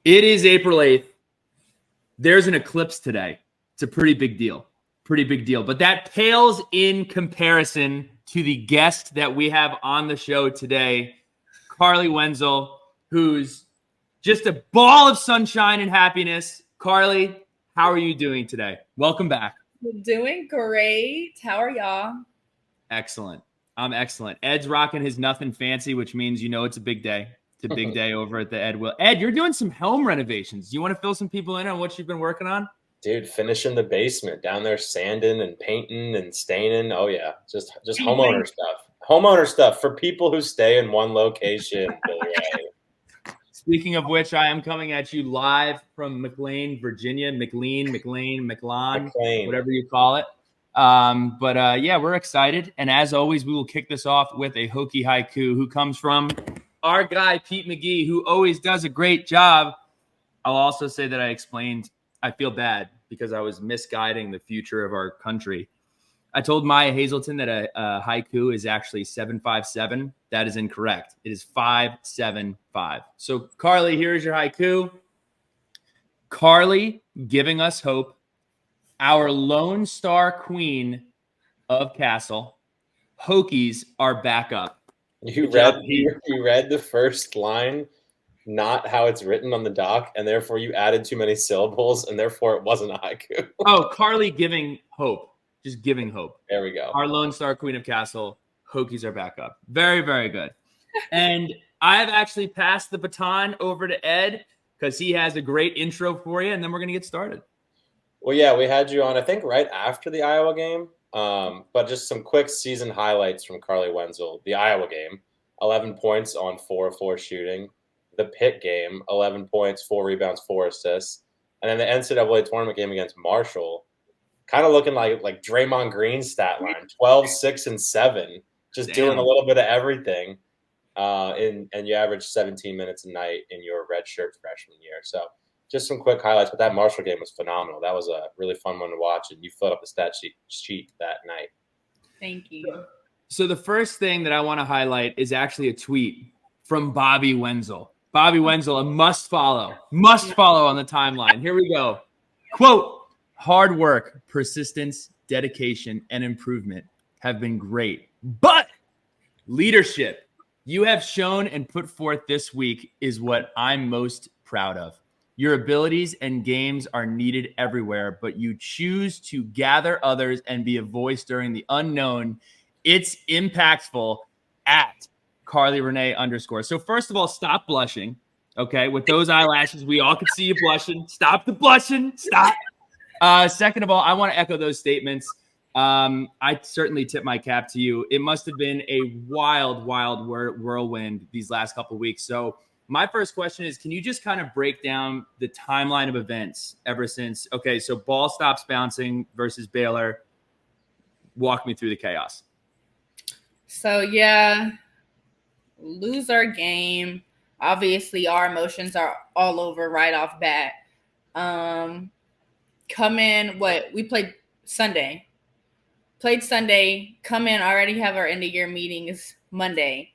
It is April 8th. There's an eclipse today. It's a pretty big deal. But that pales in comparison to the guest that we have on the show today, Carleigh Wenzel, who's just a ball of sunshine and happiness. Carleigh, how are you doing today? Welcome back. Doing great. How are y'all? Excellent. I'm excellent. Ed's rocking his nothing fancy, which means it's a big day. It's a big day over at the Ed Will. Ed, you're doing some home renovations. Do you want to fill some people in on what you've been working on? Dude, finishing the basement down there, sanding and painting and staining. Oh yeah, just homeowner stuff. Homeowner stuff for people who stay in one location. Speaking of which, I am coming at you live from McLean, Virginia. McLean, whatever you call it. But we're excited. And as always, we will kick this off with a Hokie haiku who comes from our guy, Pete McGee, who always does a great job. I'll also say that I feel bad because I was misguiding the future of our country. I told Maya Hazelton that a haiku is actually 757. That is incorrect. It is 575. So, Carleigh, here's your haiku. Carleigh giving us hope. Our Lone Star Queen of Castle. Hokies are back up. You read the first line, not how it's written on the doc, and therefore you added too many syllables, and therefore it wasn't a haiku. Oh, Carleigh giving hope. Just giving hope. There we go. Our Lone Star Queen of Castle. Hokies are back up. Very, very good. And I've actually passed the baton over to Ed because he has a great intro for you, and then we're going to get started. Well, yeah, we had you on, I think, right after the Iowa game. But just some quick season highlights from Carleigh Wenzel. The Iowa game, 11 points on 4 of 4 shooting. The Pitt game, 11 points, 4 rebounds, 4 assists. And then the NCAA tournament game against Marshall, kind of looking like Draymond Green's stat line, 12, 6, and 7, just doing a little bit of everything. And you averaged 17 minutes a night in your redshirt freshman year. So just some quick highlights, but that Marshall game was phenomenal. That was a really fun one to watch, and you filled up the stat sheet that night. Thank you. So the first thing that I want to highlight is actually a tweet from Bobby Wenzel. Bobby Wenzel, a must follow on the timeline. Here we go. Quote, hard work, persistence, dedication, and improvement have been great, but leadership you have shown and put forth this week is what I'm most proud of. Your abilities and games are needed everywhere, but you choose to gather others and be a voice during the unknown. It's impactful at Carleigh Renee _. So first of all, stop blushing. Okay. With those eyelashes, we all can see you blushing. Stop the blushing. Stop. Second of all, I want to echo those statements. I certainly tip my cap to you. It must have been a wild whirlwind these last couple of weeks. So my first question is, can you just kind of break down the timeline of events ever since? Okay, so ball stops bouncing versus Baylor. Walk me through the chaos. So, lose our game. Obviously, our emotions are all over right off bat. We played Sunday. Come in, already have our end of year meetings Monday.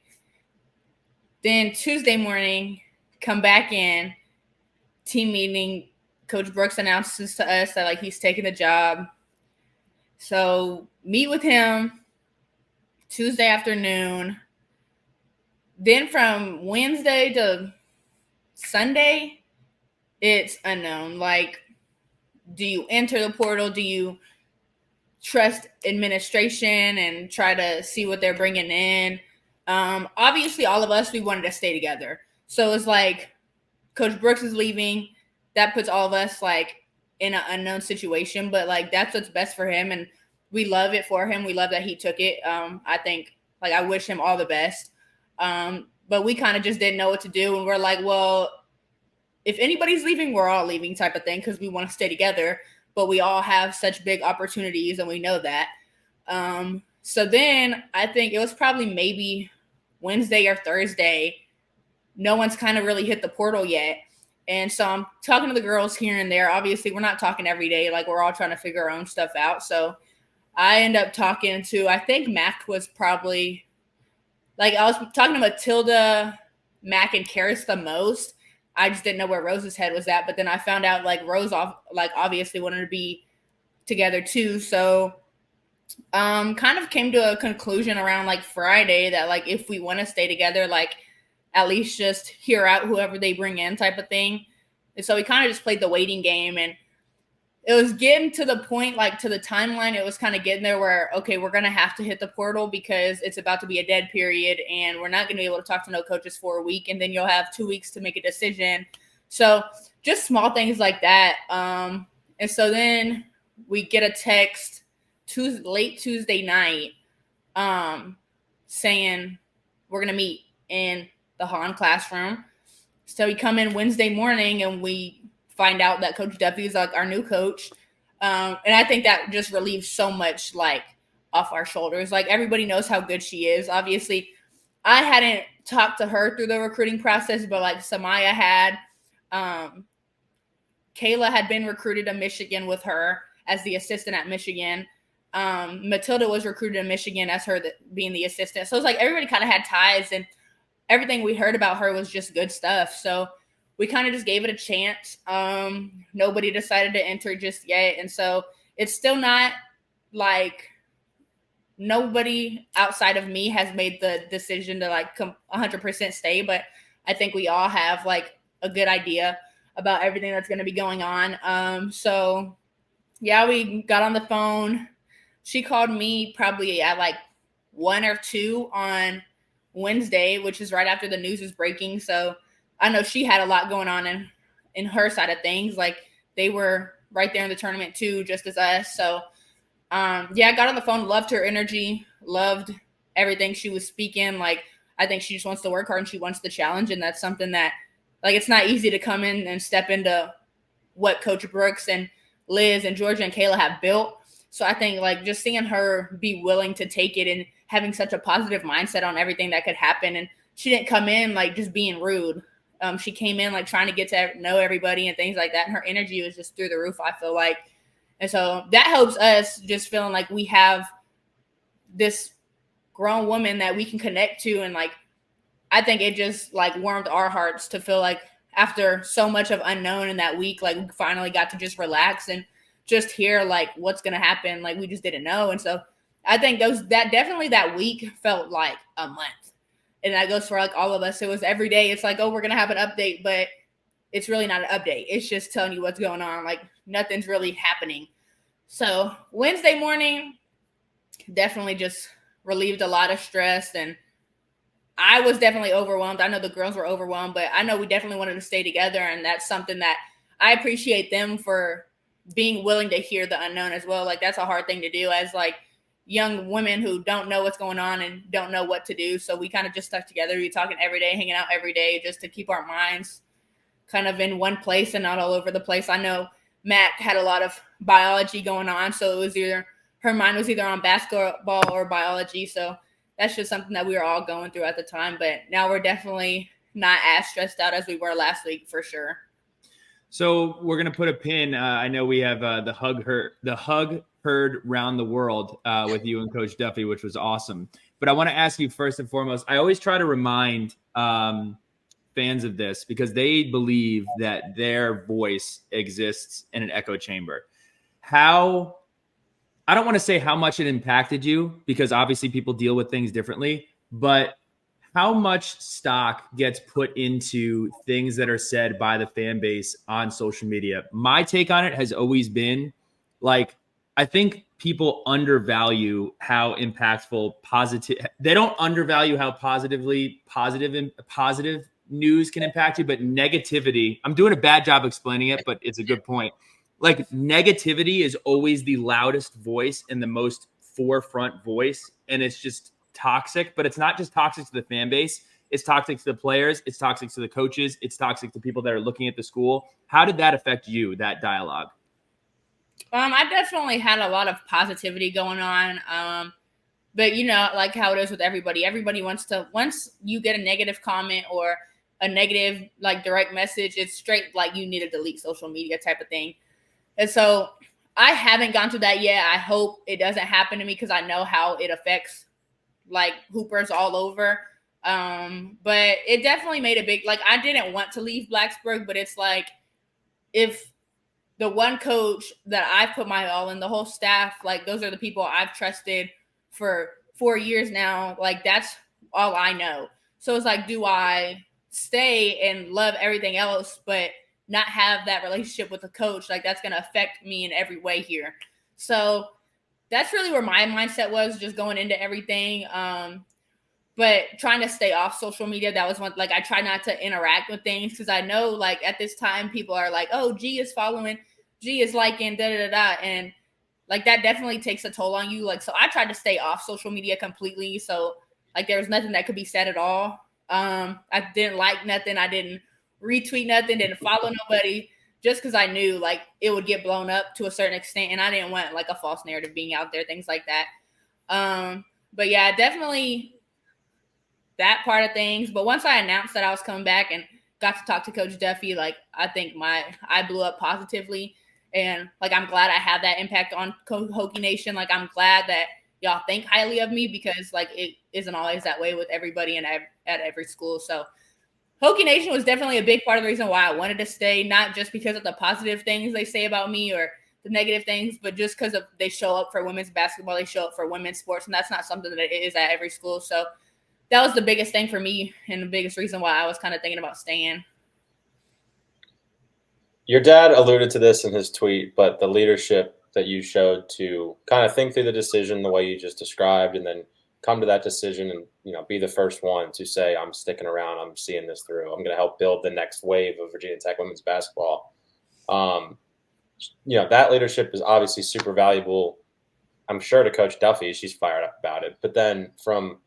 Then Tuesday morning, come back in, team meeting. Coach Brooks announces to us that he's taking the job. So meet with him Tuesday afternoon. Then from Wednesday to Sunday, it's unknown. Do you enter the portal? Do you trust administration and try to see what they're bringing in? Obviously, all of us, we wanted to stay together. So it's Coach Brooks is leaving. That puts all of us in an unknown situation. But that's what's best for him, and we love it for him. We love that he took it. I think I wish him all the best. But we kind of just didn't know what to do, and we're well, if anybody's leaving, we're all leaving type of thing because we want to stay together. But we all have such big opportunities, and we know that. So then I think it was probably maybe Wednesday or Thursday. No one's kind of really hit the portal yet. And so I'm talking to the girls here and there. Obviously, we're not talking every day. We're all trying to figure our own stuff out. So I end up talking to, I think Mac was probably, I was talking to Matilda, Mac, and Karis the most. I just didn't know where Rose's head was at. But then I found out like Rose obviously wanted to be together too. So kind of came to a conclusion around like Friday that like if we want to stay together, like at least just hear out whoever they bring in type of thing. And so we kind of just played the waiting game, and it was getting to the point, like to the timeline, it was kind of getting there where, okay, we're going to have to hit the portal because it's about to be a dead period and we're not going to be able to talk to no coaches for a week. And then you'll have 2 weeks to make a decision. So just small things like that. And so then we get a text late Tuesday night saying we're going to meet in the Han classroom. So we come in Wednesday morning and we find out that Coach Duffy is like our new coach. And I think that just relieves so much like off our shoulders. Like everybody knows how good she is. Obviously, I hadn't talked to her through the recruiting process, but like Samaya had. Kayla had been recruited to Michigan with her as the assistant at Michigan. Matilda was recruited to Michigan as her being the assistant. So it's like everybody kind of had ties, and everything we heard about her was just good stuff. So we kind of just gave it a chance. Nobody decided to enter just yet. And so it's still not like nobody outside of me has made the decision to like 100% stay. But I think we all have like a good idea about everything that's going to be going on. So yeah, we got on the phone. She called me probably at like 1 or 2 on Wednesday, which is right after the news was breaking. So I know she had a lot going on in her side of things. Like they were right there in the tournament too, just as us. So yeah, I got on the phone, loved her energy, loved everything she was speaking. Like I think she just wants to work hard and she wants the challenge. And that's something that like, it's not easy to come in and step into what Coach Brooks and Liz and Georgia and Kayla have built. So I think like just seeing her be willing to take it and having such a positive mindset on everything that could happen. And she didn't come in like just being rude. She came in like trying to get to know everybody and things like that. And her energy was just through the roof, I feel like. And so that helps us just feeling like we have this grown woman that we can connect to. And like, I think it just like warmed our hearts to feel like after so much of unknown in that week, like we finally got to just relax and just hear like what's going to happen. Like we just didn't know. And so I think that week felt like a month. And that goes for like all of us. It was every day. It's like, oh, we're going to have an update, but it's really not an update. It's just telling you what's going on. Like nothing's really happening. So Wednesday morning, definitely just relieved a lot of stress. And I was definitely overwhelmed. I know the girls were overwhelmed, but I know we definitely wanted to stay together. And that's something that I appreciate them for being willing to hear the unknown as well. Like that's a hard thing to do as like young women who don't know what's going on and don't know what to do. So we kind of just stuck together. We talking every day, hanging out every day just to keep our minds kind of in one place and not all over the place. I know Matt had a lot of biology going on. So it was her mind was either on basketball or biology. So that's just something that we were all going through at the time. But now we're definitely not as stressed out as we were last week for sure. So we're going to put a pin. I know we have the hug heard round the world with you and Coach Duffy, which was awesome. But I want to ask you first and foremost, I always try to remind fans of this because they believe that their voice exists in an echo chamber. I don't want to say how much it impacted you because obviously people deal with things differently, but how much stock gets put into things that are said by the fan base on social media? My take on it has always been like, I think people undervalue how impactful they don't undervalue how positive news can impact you, but negativity, I'm doing a bad job explaining it, but it's a good point. Like negativity is always the loudest voice and the most forefront voice. And it's just toxic, but it's not just toxic to the fan base. It's toxic to the players. It's toxic to the coaches. It's toxic to people that are looking at the school. How did that affect you, that dialogue? I definitely had a lot of positivity going on. But you know, like how it is with everybody wants once you get a negative comment or a negative, like direct message, it's straight, like you need to delete social media type of thing. And so I haven't gone through that yet. I hope it doesn't happen to me because I know how it affects like hoopers all over. But it definitely made a big, like, I didn't want to leave Blacksburg, but it's like, if the one coach that I've put my all in, the whole staff, like, those are the people I've trusted for 4 years now. Like, that's all I know. So it's like, do I stay and love everything else, but not have that relationship with the coach? Like, that's going to affect me in every way here. So that's really where my mindset was, just going into everything. But trying to stay off social media, that was one, like, I try not to interact with things, because I know, like, at this time people are like, oh, G is following, G is liking, da-da-da-da, and like, that definitely takes a toll on you. Like, so I tried to stay off social media completely, so like, there was nothing that could be said at all. I didn't like nothing, I didn't retweet nothing, didn't follow nobody, just because I knew, like, it would get blown up to a certain extent, and I didn't want, like, a false narrative being out there, things like that. But yeah, definitely that part of things. But once I announced that I was coming back and got to talk to Coach Duffy, like, I think I blew up positively. And like, I'm glad I have that impact on Hokie Nation. Like, I'm glad that y'all think highly of me, because like, it isn't always that way with everybody and at every school. So Hokie Nation was definitely a big part of the reason why I wanted to stay, not just because of the positive things they say about me or the negative things, but just because of they show up for women's basketball, they show up for women's sports, and that's not something that it is at every school. So that was the biggest thing for me, and the biggest reason why I was kind of thinking about staying. Your dad alluded to this in his tweet, but the leadership that you showed to kind of think through the decision the way you just described, and then come to that decision and, be the first one to say, I'm sticking around, I'm seeing this through, I'm going to help build the next wave of Virginia Tech women's basketball. That leadership is obviously super valuable, I'm sure, to Coach Duffy. She's fired up about it. But then from,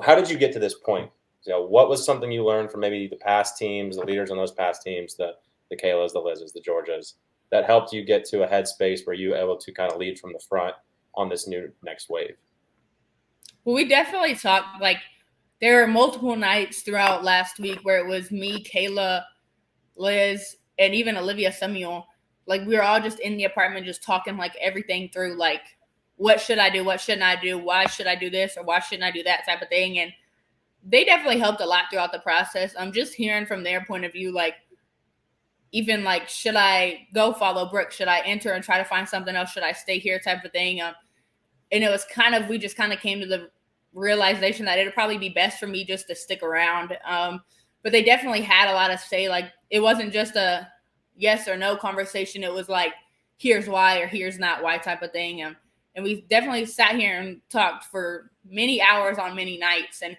how did you get to this point? What was something you learned from maybe the past teams, the leaders on those past teams, the Kaylas, the Liz's, the Georgias, that helped you get to a headspace where you were able to kind of lead from the front on this new next wave? Well, we definitely talked, like, there were multiple nights throughout last week where it was me, Kayla, Liz, and even Olivia Samuel. Like, we were all just in the apartment just talking, like, everything through, like, what should I do? What shouldn't I do? Why should I do this or why shouldn't I do that type of thing? And they definitely helped a lot throughout the process. I'm just hearing from their point of view, like, even like, should I go follow Brooke? Should I enter and try to find something else? Should I stay here type of thing? And it was we just kind of came to the realization that it'd probably be best for me just to stick around. But they definitely had a lot to say. Like, it wasn't just a yes or no conversation. It was like, here's why or here's not why type of thing. And we definitely sat here and talked for many hours on many nights. And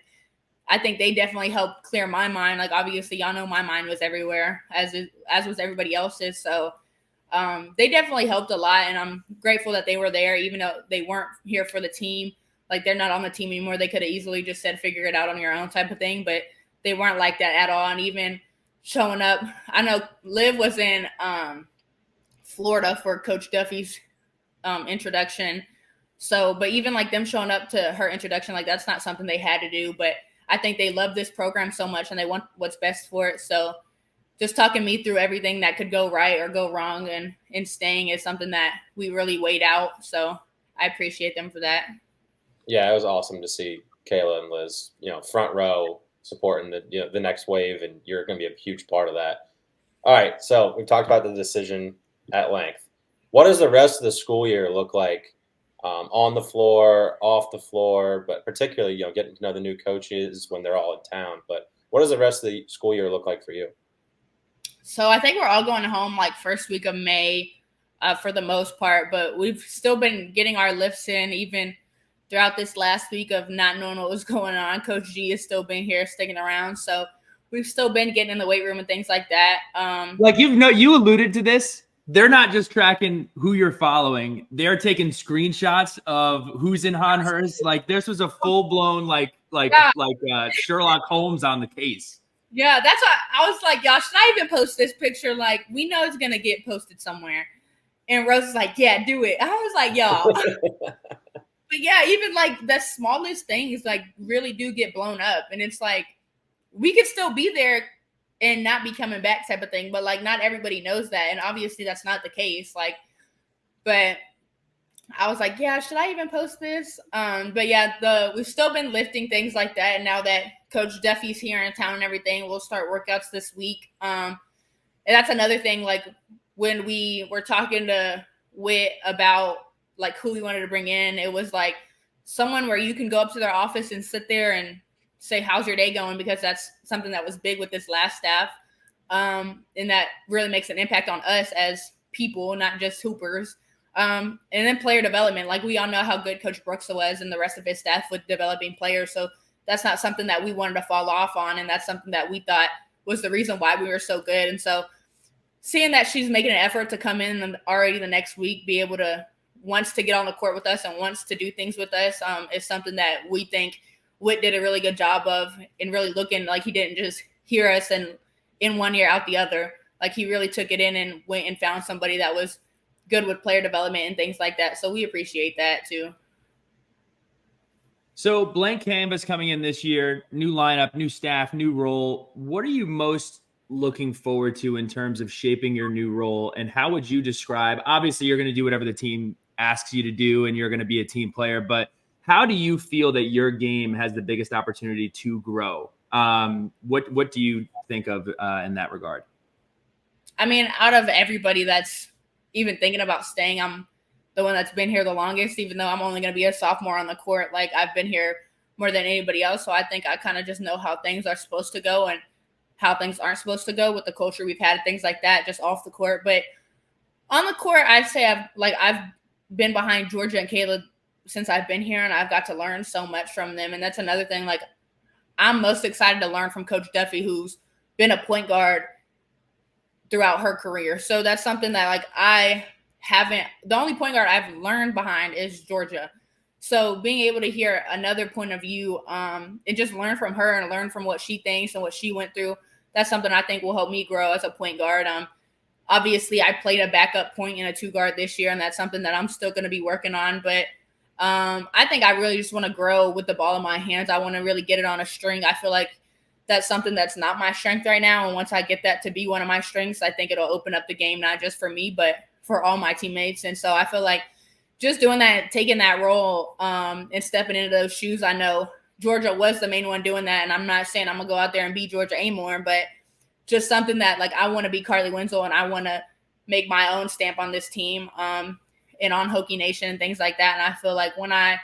I think they definitely helped clear my mind. Like, obviously, y'all know my mind was everywhere, as was everybody else's. So they definitely helped a lot, and I'm grateful that they were there, even though they weren't here for the team. Like, they're not on the team anymore. They could have easily just said, figure it out on your own type of thing, but they weren't like that at all. And even showing up, I know Liv was in Florida for Coach Duffy's introduction. So, but even like them showing up to her introduction, like, that's not something they had to do, but I think they love this program so much and they want what's best for it. So just talking me through everything that could go right or go wrong and staying is something that we really weighed out. So I appreciate them for that. Yeah, it was awesome to see Kayla and Liz, front row supporting the next wave, and you're going to be a huge part of that. All right, so we've talked about the decision at length. What does the rest of the school year look like? On the floor, off the floor, but particularly, getting to know the new coaches when they're all in town. But what does the rest of the school year look like for you? So I think we're all going home like first week of May for the most part, but we've still been getting our lifts in even throughout this last week of not knowing what was going on. Coach G has still been here sticking around. So we've still been getting in the weight room and things like that. Like, you alluded to this. They're not just tracking who you're following. They're taking screenshots of who's in hers. Like, this was a full-blown Sherlock Holmes on the case. Yeah, that's why I was like, y'all, should I even post this picture? Like, we know it's going to get posted somewhere. And Rose was like, yeah, do it. I was like, y'all. But yeah, even like the smallest things like really do get blown up. And it's like, we could still be there and not be coming back type of thing. But like, not everybody knows that. And obviously that's not the case. Like, but I was like, yeah, should I even post this? But yeah, we've still been lifting things like that. And now that Coach Duffy's here in town and everything, we'll start workouts this week. And that's another thing, like when we were talking to Whit about like who we wanted to bring in, it was like someone where you can go up to their office and sit there and say, how's your day going? Because that's something that was big with this last staff. And that really makes an impact on us as people, not just hoopers. And then player development, like we all know how good Coach Brooks was and the rest of his staff with developing players. So that's not something that we wanted to fall off on. And that's something that we thought was the reason why we were so good. And so seeing that she's making an effort to come in and already the next week, be able to wants to get on the court with us and wants to do things with us is something that we think Whit did a really good job of, and really looking like he didn't just hear us and in one ear out the other. Like he really took it in and went and found somebody that was good with player development and things like that. So we appreciate that too. So blank canvas coming in this year, new lineup, new staff, new role. What are you most looking forward to in terms of shaping your new role? And how would you describe, obviously you're going to do whatever the team asks you to do and you're going to be a team player, but how do you feel that your game has the biggest opportunity to grow? What do you think of in that regard? I mean, out of everybody that's even thinking about staying, I'm the one that's been here the longest, even though I'm only going to be a sophomore on the court. Like I've been here more than anybody else. So I think I kind of just know how things are supposed to go and how things aren't supposed to go with the culture we've had, things like that, just off the court. But on the court, I'd say I've been behind Georgia and Kayla since I've been here, and I've got to learn so much from them. And that's another thing. Like I'm most excited to learn from Coach Duffy, who's been a point guard throughout her career. So that's something that like the only point guard I've learned behind is Georgia. So being able to hear another point of view and just learn from her and learn from what she thinks and what she went through, that's something I think will help me grow as a point guard. Obviously I played a backup point and a two guard this year, and that's something that I'm still going to be working on. But I think I really just want to grow with the ball in my hands. I want to really get it on a string. I feel like that's something that's not my strength right now. And once I get that to be one of my strengths, I think it'll open up the game, not just for me, but for all my teammates. And so I feel like just doing that, taking that role and stepping into those shoes. I know Georgia was the main one doing that. And I'm not saying I'm going to go out there and be Georgia anymore, but just something that like I want to be Carleigh Wenzel and I want to make my own stamp on this team and on Hokie Nation and things like that. And I feel like when I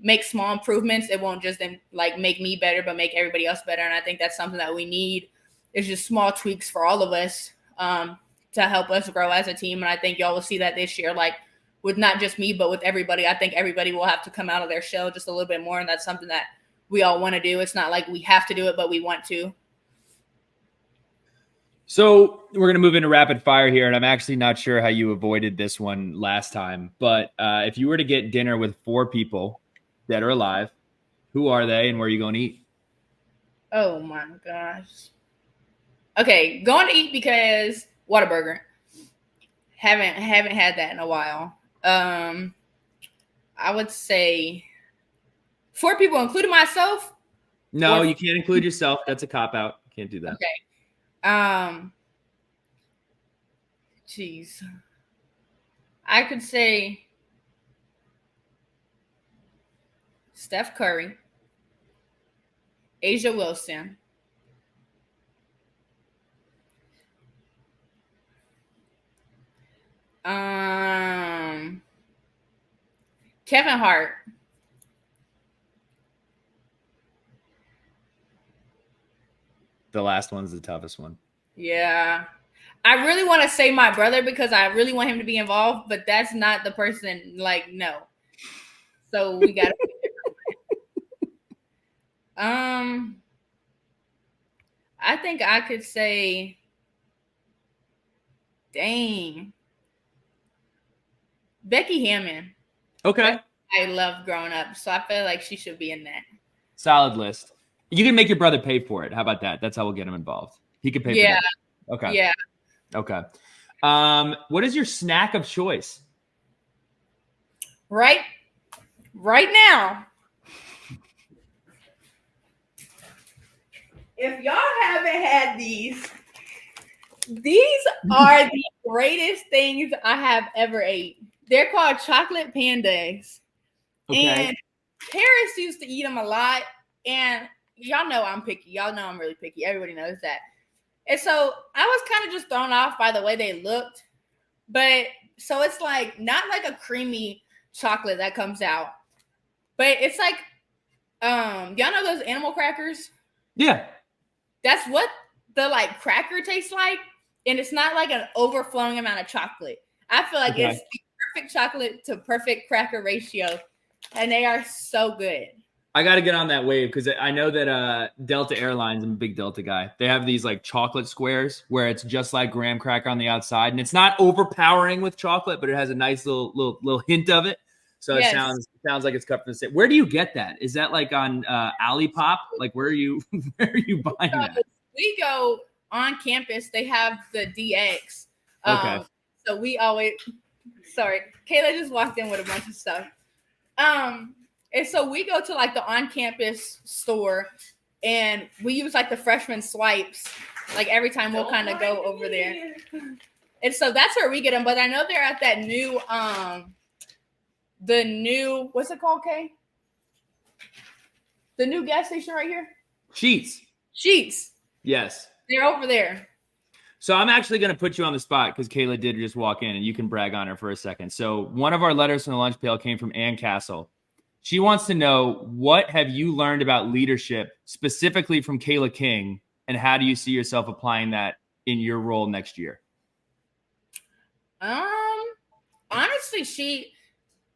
make small improvements, it won't just then like make me better, but make everybody else better. And I think that's something that we need, is just small tweaks for all of us to help us grow as a team. And I think y'all will see that this year, like with not just me, but with everybody. I think everybody will have to come out of their shell just a little bit more. And that's something that we all want to do. It's not like we have to do it, but we want to. So we're going to move into rapid fire here, and I'm actually not sure how you avoided this one last time. But if you were to get dinner with 4 people, dead or alive, who are they and where are you going to eat? Oh my gosh. Okay, going to eat because Whataburger. Haven't had that in a while. I would say 4 people, including myself. No, you can't include yourself. That's a cop-out. Can't do that. Okay. Geez. I could say Steph Curry, Asia Wilson, Kevin Hart. The last one's the toughest one. Yeah. I really want to say my brother because I really want him to be involved, but that's not the person, like, no. So we got to I think I could say, dang, Becky Hammond. Okay. I loved growing up, so I feel like she should be in that. Solid list. You can make your brother pay for it. How about that? That's how we'll get him involved. He could pay for that. Okay. Yeah. Okay. What is your snack of choice? Right now. If y'all haven't had these are the greatest things I have ever ate. They're called chocolate pandas. Okay. And Paris used to eat them a lot. And y'all know I'm picky. Y'all know I'm really picky. Everybody knows that. And so I was kind of just thrown off by the way they looked. But so it's like not like a creamy chocolate that comes out. But it's like, y'all know those animal crackers? Yeah. That's what the like cracker tastes like. And it's not like an overflowing amount of chocolate. I feel like it's the perfect chocolate to perfect cracker ratio. And they are so good. I got to get on that wave because I know that Delta Airlines, I'm a big Delta guy. They have these like chocolate squares where it's just like graham cracker on the outside, and it's not overpowering with chocolate, but it has a nice little hint of it. So it sounds like it's cut from the same. Where do you get that? Is that like on Alipop? Like where are you buying that? We go on campus. They have the DX. Okay. So we always. Sorry, Kayla just walked in with a bunch of stuff. And so we go to like the on-campus store, and we use like the freshman swipes. Like every time we'll kind of go over there, and so that's where we get them. But I know they're at that new, the new what's it called, Kay? The new gas station right here. Sheets. Yes. They're over there. So I'm actually going to put you on the spot because Kayla did just walk in, and you can brag on her for a second. So one of our letters from the lunch pail came from Ann Castle. She wants to know, what have you learned about leadership specifically from Kayla King, and how do you see yourself applying that in your role next year? Honestly, she,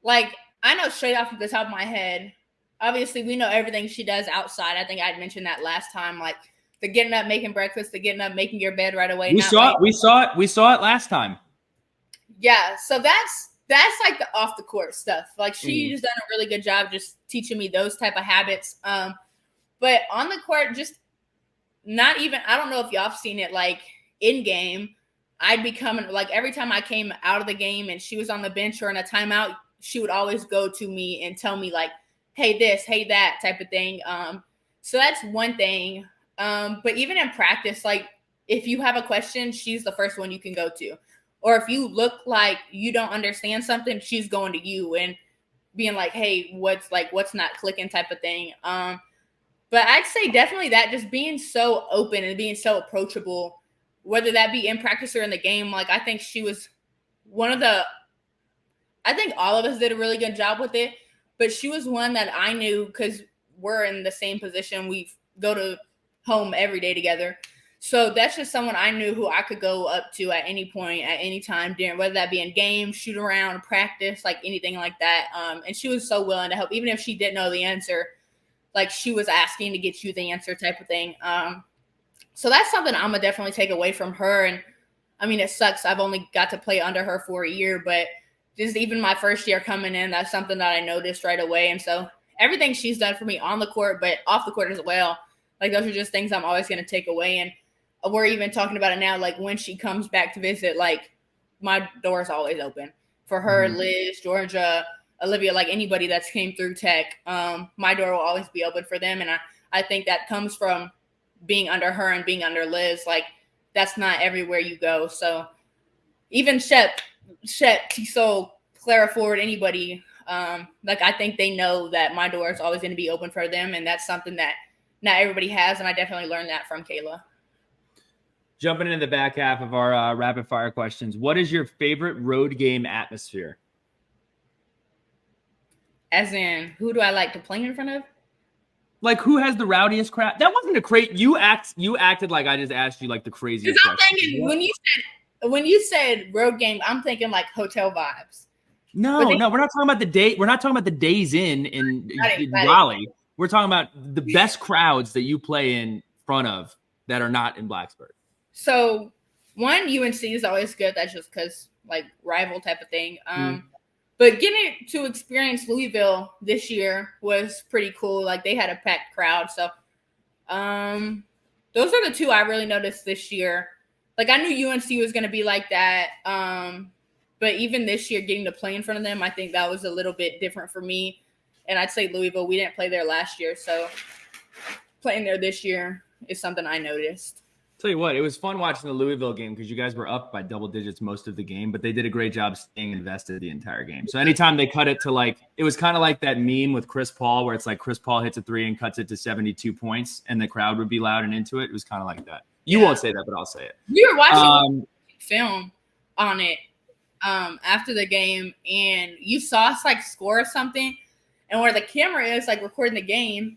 like, I know straight off the top of my head, obviously we know everything she does outside. I think I'd mentioned that last time, like the getting up, making breakfast, the getting up, making your bed right away. We saw it last time. Yeah. So that's like the off the court stuff. Like she's done a really good job just teaching me those type of habits. But on the court, just not even, I don't know if y'all have seen it, like in game, I'd be coming, like every time I came out of the game and she was on the bench or in a timeout, she would always go to me and tell me like, hey, this, hey, that type of thing. So that's one thing. But even in practice, like if you have a question, she's the first one you can go to. Or if you look like you don't understand something, she's going to you and being like, hey, what's not clicking type of thing. But I'd say definitely that, just being so open and being so approachable, whether that be in practice or in the game. Like I think she was I think all of us did a really good job with it, but she was one that I knew because we're in the same position. We go to home every day together. So that's just someone I knew who I could go up to at any point, at any time, during, whether that be in games, shoot around, practice, like anything like that. And she was so willing to help, even if she didn't know the answer, like she was asking to get you the answer type of thing. So that's something I'm gonna definitely take away from her. And I mean, it sucks. I've only got to play under her for a year, but just even my first year coming in, that's something that I noticed right away. And so everything she's done for me on the court, but off the court as well, like those are just things I'm always going to take away. And we're even talking about it now, like when she comes back to visit, like my door is always open for her, Liz, Georgia, Olivia, like anybody that's came through Tech. My door will always be open for them. And I think that comes from being under her and being under Liz. Like that's not everywhere you go. So even Shep, Tissot, Clara Ford, anybody, like I think they know that my door is always going to be open for them. And that's something that not everybody has. And I definitely learned that from Kayla. Jumping into the back half of our rapid fire questions. What is your favorite road game atmosphere? As in, who do I like to play in front of? Like, who has the rowdiest crowd? That wasn't a crate. You acted like I just asked you like the craziest question. I'm thinking when you said road game, I'm thinking like hotel vibes. No, we're not talking about the day. We're not talking about the Days in Raleigh. We're talking about the best crowds that you play in front of that are not in Blacksburg. So one, UNC is always good. That's just because like rival type of thing. But getting to experience Louisville this year was pretty cool. Like they had a packed crowd. So those are the two I really noticed this year. Like I knew UNC was going to be like that. But even this year, getting to play in front of them, I think that was a little bit different for me. And I'd say Louisville, we didn't play there last year. So playing there this year is something I noticed. Tell you what, it was fun watching the Louisville game because you guys were up by double digits most of the game, but they did a great job staying invested the entire game. So anytime they cut it to like, it was kind of like that meme with Chris Paul where it's like Chris Paul hits a 3 and cuts it to 72 points and the crowd would be loud and into it. It was kind of like that. You won't say that, but I'll say it. We were watching film on it after the game, and you saw us like score something, and where the camera is like recording the game,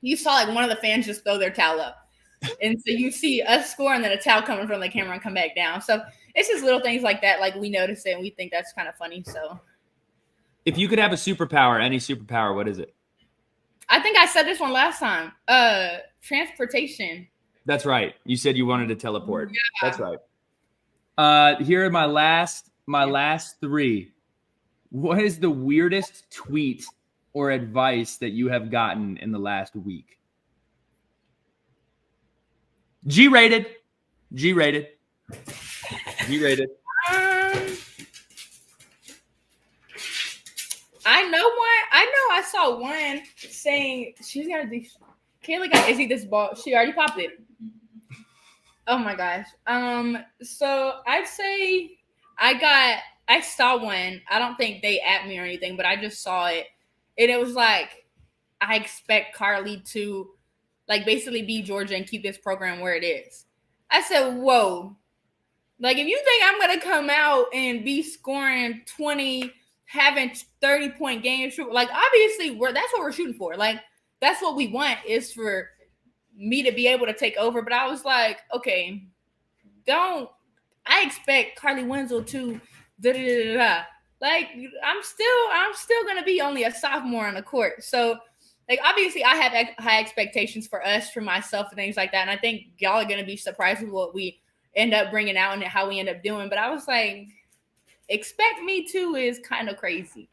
you saw like one of the fans just throw their towel up. And so you see us score and then a towel coming from the camera and come back down. So it's just little things like that. Like we notice it and we think that's kind of funny. So if you could have a superpower, any superpower, what is it? I think I said this one last time. Transportation. That's right. You said you wanted to teleport. Yeah. That's right. Here are my last 3. What is the weirdest tweet or advice that you have gotten in the last week? G-rated. I know one. I know I saw one saying she's gonna do. Kayla got Izzy this ball. She already popped it. Oh my gosh. So I'd say I saw one. I don't think they at me or anything, but I just saw it, and it was like, I expect Carleigh to like basically be Georgia and keep this program where it is. I said, whoa. Like, if you think I'm going to come out and be scoring 20, having 30-point games, like, obviously, that's what we're shooting for. Like, that's what we want is for me to be able to take over. But I was like, okay, I expect Carleigh Wenzel to da-da-da-da-da. Like, I'm still going to be only a sophomore on the court. So, like, obviously, I have high expectations for us, for myself, and things like that. And I think y'all are going to be surprised with what we end up bringing out and how we end up doing. But I was like, expect me to is kind of crazy.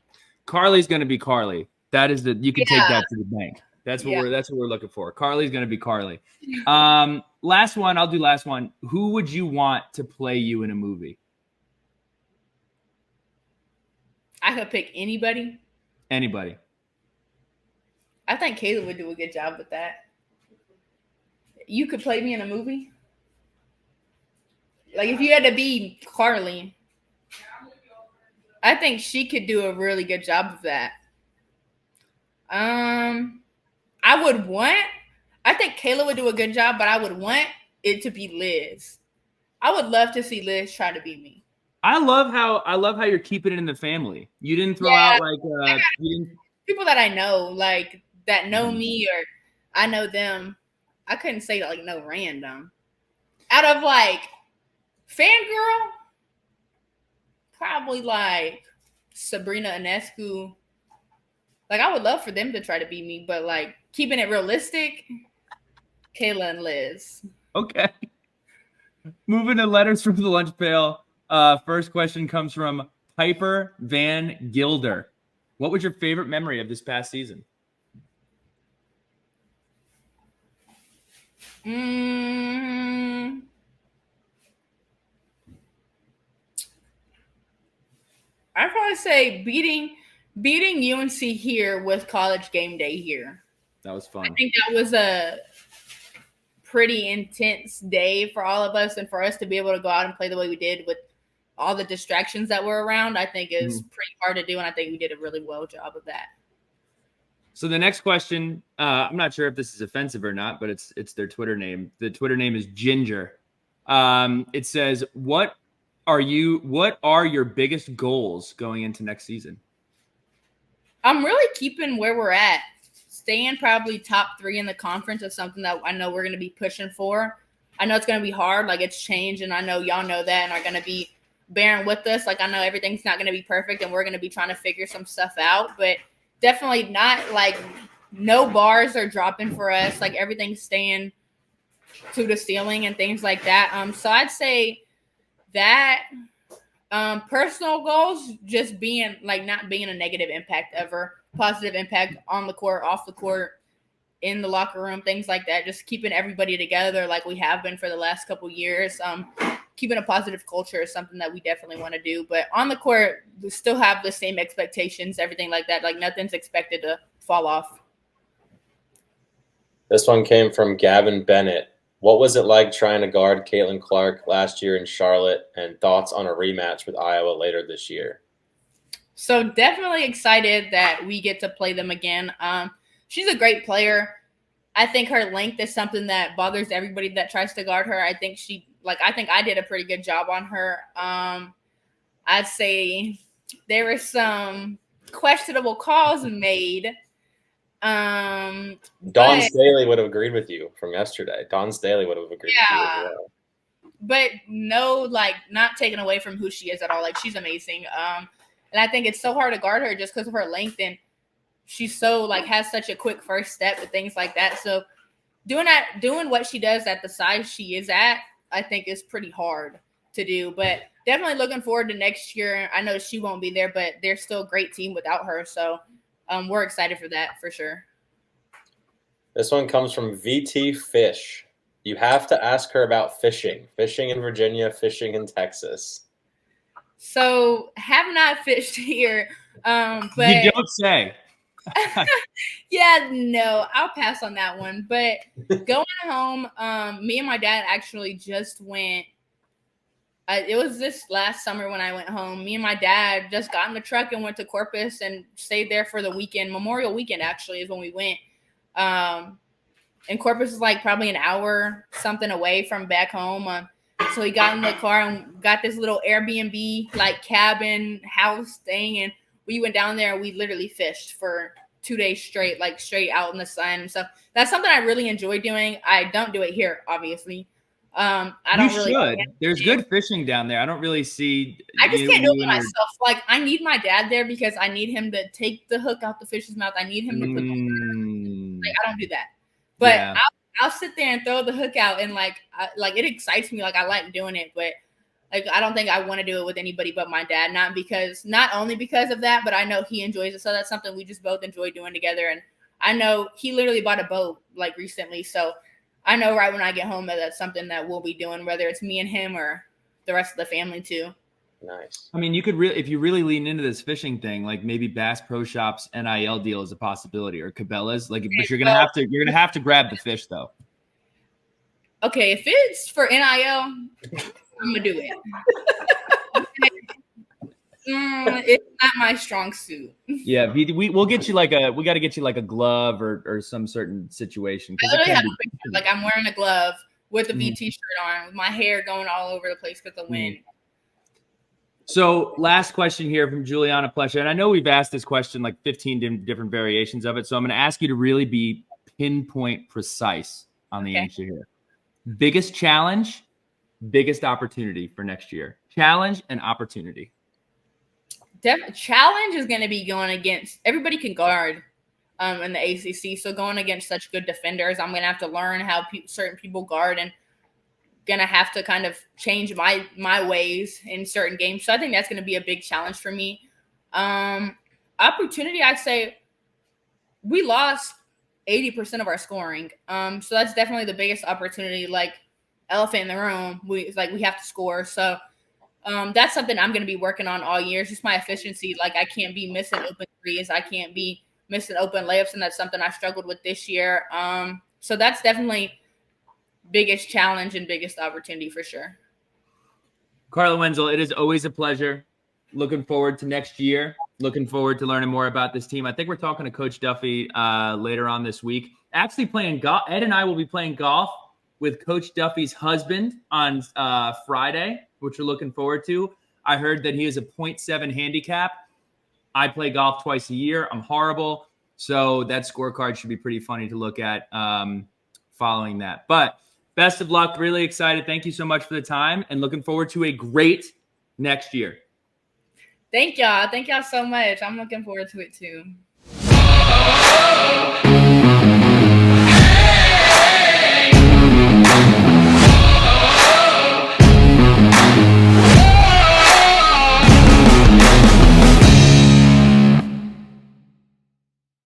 Carleigh's going to be Carleigh. That is you can take that to the bank. That's what we're looking for. Carleigh's going to be Carleigh. Last one. I'll do last one. Who would you want to play you in a movie? I could pick anybody. Anybody. I think Kayla would do a good job with that. You could play me in a movie? Like, if you had to be Carleigh, I think she could do a really good job of that. I think Kayla would do a good job, but I would want it to be Liz. I would love to see Liz try to be me. I love how you're keeping it in the family. You didn't throw out like people that I know, like that know me or I know them. I couldn't say like no random. Out of like fangirl, probably like Sabrina Ionescu. Like I would love for them to try to be me, but like keeping it realistic, Kayla and Liz. Okay. Moving to letters from the lunch pail. First question comes from Piper Van Gilder. What was your favorite memory of this past season? I'd probably say beating UNC here with College Game Day here. That was fun. I think that was a pretty intense day for all of us, and for us to be able to go out and play the way we did with all the distractions that were around, I think is pretty hard to do, and I think we did a really well job of that. So the next question, I'm not sure if this is offensive or not, but it's their Twitter name. The Twitter name is Ginger. It says, what are your biggest goals going into next season? I'm really keeping where we're at. Staying probably top 3 in the conference is something that I know we're going to be pushing for. I know it's going to be hard. Like, it's changed, and I know y'all know that and are going to be bearing with us. Like, I know everything's not going to be perfect, and we're going to be trying to figure some stuff out. But definitely not, like, no bars are dropping for us. Like, everything's staying to the ceiling and things like that. So I'd say that personal goals, just being, like, not being a negative impact ever. Positive impact on the court, off the court, in the locker room, things like that. Just keeping everybody together like we have been for the last couple years. Keeping a positive culture is something that we definitely want to do. But on the court, we still have the same expectations, everything like that. Like, nothing's expected to fall off. This one came from Gavin Bennett. What was it like trying to guard Caitlin Clark last year in Charlotte, and thoughts on a rematch with Iowa later this year? So definitely excited that we get to play them again. She's a great player. I think her length is something that bothers everybody that tries to guard her. I think I did a pretty good job on her. I'd say there were some questionable calls made. Dawn Staley would have agreed with you from yesterday. Dawn Staley would have agreed with you as well. But no, not taken away from who she is at all. Like, she's amazing. And I think it's so hard to guard her just because of her length, and she's so has such a quick first step and things like that. So doing what she does at the size she is at, I think is pretty hard to do. But definitely looking forward to next year. I know she won't be there, but they're still a great team without her. So we're excited for that for sure. This one comes from VT Fish. You have to ask her about fishing in Virginia, fishing in Texas. So have not fished here, but you don't say. Yeah, no, I'll pass on that one. But going home, me and my dad actually just went. It was this last summer when I went home. Me and my dad just got in the truck and went to Corpus and stayed there for the weekend. Memorial weekend actually is when we went. And Corpus is probably an hour something away from back home. So we got in the car and got this little Airbnb cabin house thing, and we went down there and we literally fished for 2 days straight, straight out in the sun and stuff. That's something I really enjoy doing. I don't do it here, obviously. I don't you really. Should. There's good fishing down there. I don't really see. I just can't do it myself. I need my dad there because I need him to take the hook out the fish's mouth. I need him to put. I don't do that, but yeah. I'll sit there and throw the hook out, and it excites me. I like doing it, but I don't think I want to do it with anybody but my dad. Not only because of that, but I know he enjoys it. So that's something we just both enjoy doing together. And I know he literally bought a boat recently. So I know right when I get home that that's something that we'll be doing, whether it's me and him or the rest of the family too. Nice. I mean, you could if you really lean into this fishing thing, maybe Bass Pro Shops NIL deal is a possibility, or Cabela's. But you're gonna have to grab the fish though. Okay, if it's for NIL, I'm gonna do it. It's not my strong suit. Yeah, we'll get you we got to get you a glove or some certain situation. I literally have a picture, I'm wearing a glove with a VT shirt on, with my hair going all over the place because of the wind. So last question here from Juliana Plesha. And I know we've asked this question 15 different variations of it. So I'm going to ask you to really be pinpoint precise on the answer here. Biggest challenge, biggest opportunity for next year. Challenge and opportunity. Challenge is going to be going against – everybody can guard in the ACC. So going against such good defenders, I'm going to have to learn how certain people guard, and gonna have to kind of change my ways in certain games. So I think that's gonna be a big challenge for me. Opportunity, I'd say we lost 80% of our scoring. So that's definitely the biggest opportunity. Elephant in the room, we have to score. So that's something I'm gonna be working on all year. It's just my efficiency. I can't be missing open threes. I can't be missing open layups, and that's something I struggled with this year. So that's definitely biggest challenge and biggest opportunity for sure. Carleigh Wenzel, it is always a pleasure. Looking forward to next year. Looking forward to learning more about this team. I think we're talking to Coach Duffy later on this week. Actually playing golf. Ed and I will be playing golf with Coach Duffy's husband on Friday, which we're looking forward to. I heard that he has a 0.7 handicap. I play golf twice a year. I'm horrible. So that scorecard should be pretty funny to look at following that. But best of luck. Really excited. Thank you so much for the time, and looking forward to a great next year. Thank y'all. Thank y'all so much. I'm looking forward to it too.